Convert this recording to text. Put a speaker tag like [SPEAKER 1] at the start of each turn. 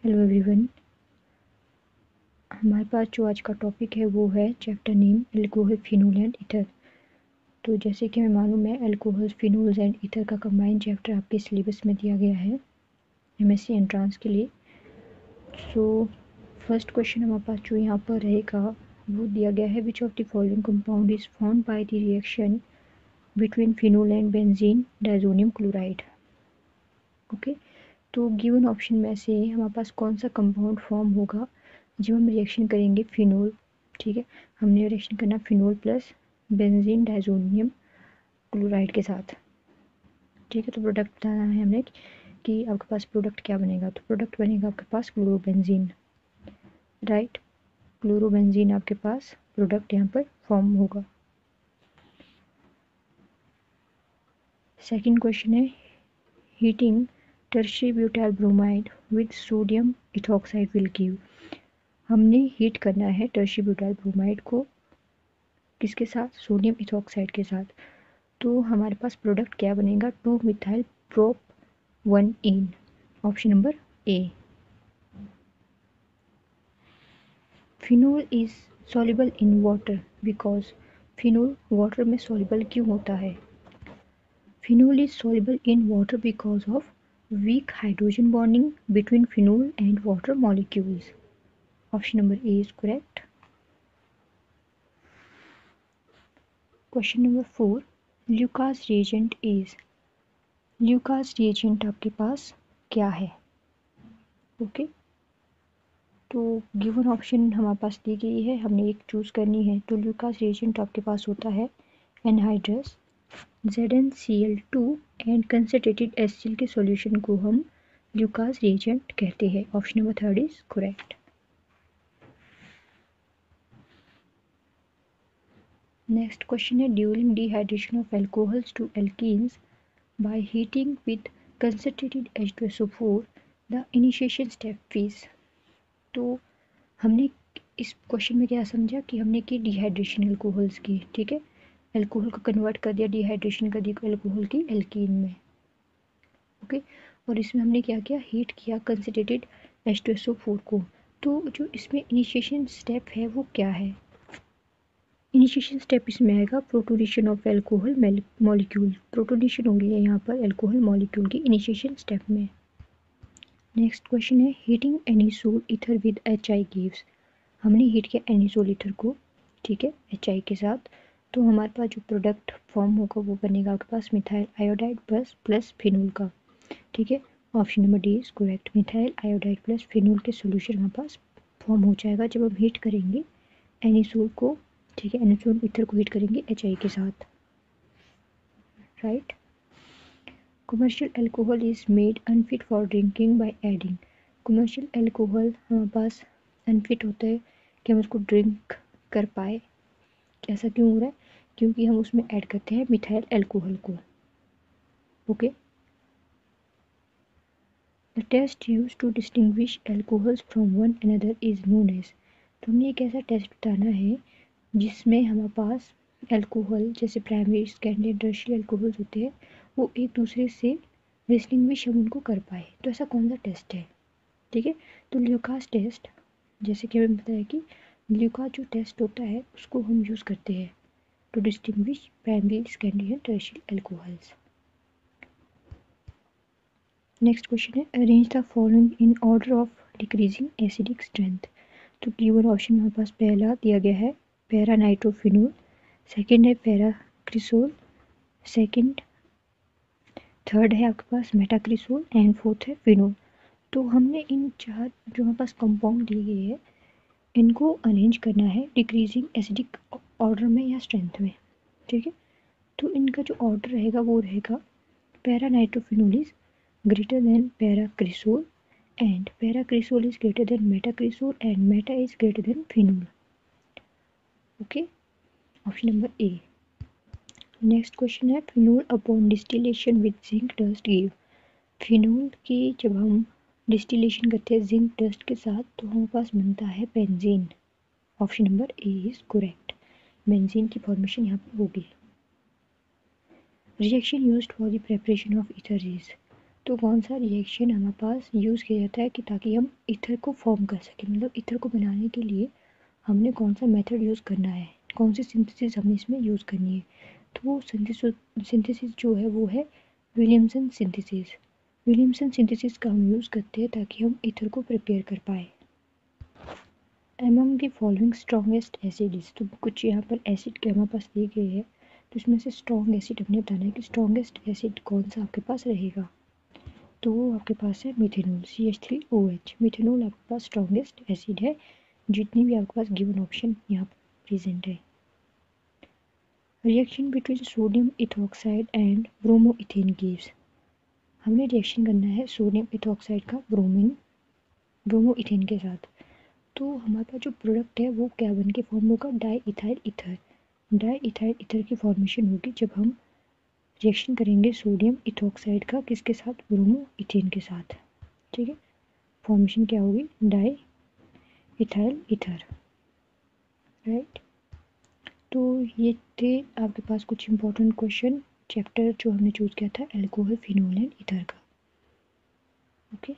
[SPEAKER 1] Hello everyone. हमारे पास जो आज का टॉपिक है वो है chapter name alcohol phenol and ether. तो जैसे कि हमें मालूम है अल्कोहल फिनोल्स एंड ईथर का कंबाइंड चैप्टर आपके सिलेबस में दिया गया है एमएससी एंट्रांस के लिए। सो फर्स्ट क्वेश्चन हमारे पास जो यहाँ पर रहेगा वो दिया गया है, which of the following compound is formed by the reaction between phenol and benzene diazonium chloride. Okay, तो गिवन ऑप्शन में से हमारे पास कौन सा कंपाउंड फॉर्म होगा जब हम रिएक्शन करेंगे फिनोल। ठीक है, हमने रिएक्शन करना phenol plus benzene diazonium chloride के साथ। ठीक है, तो प्रोडक्ट बताना है हमने कि आपके पास प्रोडक्ट क्या बनेगा। तो प्रोडक्ट बनेगा आपके पास क्लोरोबेंजीन, राइट। क्लोरोबेंजीन आपके पास प्रोडक्ट यहाँ पर फॉर्म होगा। सेकेंड क्वेश्चन है, heating tertiary butyl bromide with sodium ethoxide will give. हमने हीट करना है टर्शियरी ब्यूटाइल ब्रोमाइड को किसके साथ, सोडियम इथॉक्साइड के साथ। तो हमारे पास प्रोडक्ट क्या बनेगा, 2 मिथाइल प्रोप 1 इन, option number A. Phenol is soluble in water because, phenol water में सॉल्युबल क्यों होता है। Phenol is soluble in water because of weak hydrogen bonding between phenol and water molecules, option number A is correct. Question number 4, Lucas reagent is. Lucas reagent आपके पास क्या है। Okay, तो given option हमारे पास दी गई है, हमने एक चूज़ करनी है। तो ल्यूकास रिएजेंट आपके पास होता है anhydrous ZnCl2 and concentrated HCl के सॉल्यूशन को हम ल्यूकास रिएजेंट कहते हैं, option number 3 is correct. Next question है, during dehydration of alcohols to alkenes by heating with concentrated H2SO4 the initiation step is. तो हमने इस क्वेश्चन में क्या समझा कि हमने की डिहाइड्रेशन एल्कोहल्स की। ठीक है, एल्कोहल को कन्वर्ट कर दिया, डिहाइड्रेशन कर दिया एल्कोहल की एल्कीन में। ओके, और इसमें हमने क्या किया, हीट किया कंसनट्रेटेड H2SO4 को। तो जो इसमें इनिशिएशन स्टेप है वो क्या है, इनिशिएशन स्टेप इसमें आएगा protonation of alcohol molecule. Protonation हो गई है यहाँ पर एल्कोहल मॉलिक्यूल की इनिशिएशन स्टेप में। नेक्स्ट क्वेश्चन है, heating anisole ether with HI gives. हमने हीट किया एनिसोल ईथर को, ठीक है, HI के साथ। तो हमारे पास जो प्रोडक्ट फॉर्म होगा वो बनेगा आपके पास मिथाइल आयोडाइड प्लस फिनोल का। ठीक है, option number D is correct. Methyl iodide plus phenol के सोल्यूशन हमारे पास फॉर्म हो जाएगा जब हम हीट करेंगे एनिसोल को। ठीक है, एनिसोल ईथर को हीट करेंगे HI के साथ, right. Commercial alcohol is made unfit for drinking by adding. Commercial alcohol हमारे पास अनफिट होता है कि हम उसको ड्रिंक कर पाए। ऐसा क्यों हो रहा है, क्योंकि हम उसमें ऐड करते हैं मिथाइल अल्कोहल को। Okay, the test use to distinguish alcohols from one another is known as. तो हमने एक ऐसा टेस्ट बताना है जिसमें हमारे पास अल्कोहल जैसे प्राइमरी सेकेंडरी टर्शियरी अल्कोहल्स होते हैं वो एक दूसरे से डिस्टिंग्विश हम उनको कर पाए। तो ऐसा कौन सा टेस्ट है। ठीक है, तो ल्यूकास टेस्ट, जैसे कि हमें बताया कि ल्यूकास जो टेस्ट होता है उसको हम यूज़ करते हैं to distinguish primary secondary and tertiary alcohols. Next question है, arrange the following in order of decreasing acidic strength. तो कीवर्ड ऑप्शन हमारे पास पहला दिया गया है पैरा नाइट्रोफिनोल, सेकेंड है पैरा क्रिसोल, सेकेंड थर्ड है आपके पास मेटाक्रिसोल एंड फोर्थ है फिनोल। तो हमने इन चार जो हमारे पास कंपाउंड दिए गए हैं इनको अरेंज करना है डिक्रीजिंग एसिडिक ऑर्डर में या स्ट्रेंथ में। ठीक है, तो इनका जो ऑर्डर रहेगा वो रहेगा para nitrophenol is greater than para cresol and para cresol is greater than metacresol and meta is greater than phenol. Okay, option number A. Next question है, phenol upon distillation with zinc dust give. Phenol की जब हम distillation करते हैं zinc dust के साथ तो हमारे पास बनता है benzene, option number A is correct. Benzene की फॉर्मेशन यहाँ पर होगी। Reaction used for the preparation of ether is. तो कौन सा रिएक्शन हमारे पास यूज़ किया जाता है कि ताकि हम ईथर को फॉर्म कर सकें, मतलब ईथर को बनाने के लिए हमने कौन सा मेथड यूज़ करना है, कौन सी सिंथेसिस हमने इसमें यूज़ करनी है। तो वो सिंथेसिस जो है वो है विलियमसन सिंथेसिस। विलियमसन सिंथेसिस का हम यूज़ करते हैं ताकि हम ईथर को प्रिपेयर कर पाए। Among the following strongest acids, तो कुछ यहाँ पर एसिड के हमारे पास दिए गए हैं, तो इसमें से स्ट्रॉन्ग एसिड हमने बताना है कि स्ट्रॉन्गेस्ट एसिड कौन सा आपके पास रहेगा। तो वो आपके पास है मिथेनॉल CH3OH। मिथेनॉल आपके पास स्ट्रॉन्गेस्ट एसिड है जितनी भी आपके पास गिवन ऑप्शन यहाँ पर प्रेजेंट है। Reaction between sodium ethoxide and bromoethane gives, हमने रिएक्शन करना है सोडियम इथॉक्साइड का ब्रोमोइथेन के साथ। तो हमारे पास जो प्रोडक्ट है वो क्या बन के फॉर्म होगा, di ethyl ether. Di ethyl ether की फॉर्मेशन होगी जब हम रिएक्शन करेंगे सोडियम इथॉक्साइड का किसके साथ, ब्रोमोइथेन के साथ। ठीक है, फॉर्मेशन क्या होगी, डाई इथाइल ईथर, राइट। तो ये थे आपके पास कुछ इंपॉर्टेंट क्वेश्चन चैप्टर जो हमने चूज किया था, अल्कोहल फिनोल एंड ईथर का। ओके।